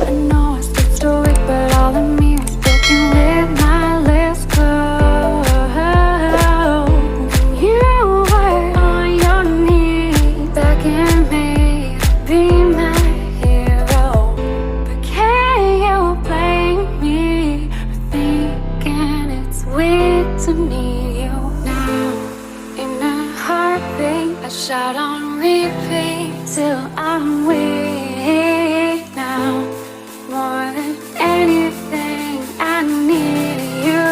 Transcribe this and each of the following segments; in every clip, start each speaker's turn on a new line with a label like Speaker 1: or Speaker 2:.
Speaker 1: I know I stayed stoic, but all of me was broken with my lips closed. And you were on your knees, begging me to be my hero. But can you blame me for thinking it's weird to need you now? In a heartbeat, I shout on repeat till I'm weak now. More than anything, I need you.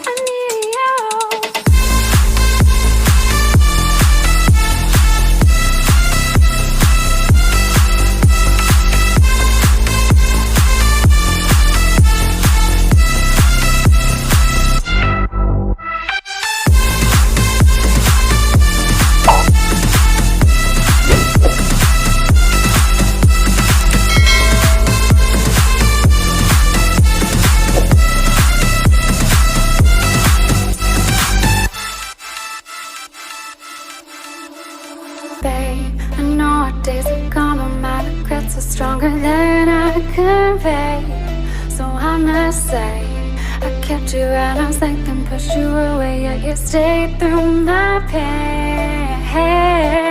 Speaker 1: I need you. Babe, I know our days are gone, but my regrets are stronger than I convey. So I must say, I kept you at arm's length and pushed you away, yet you stayed through my pain.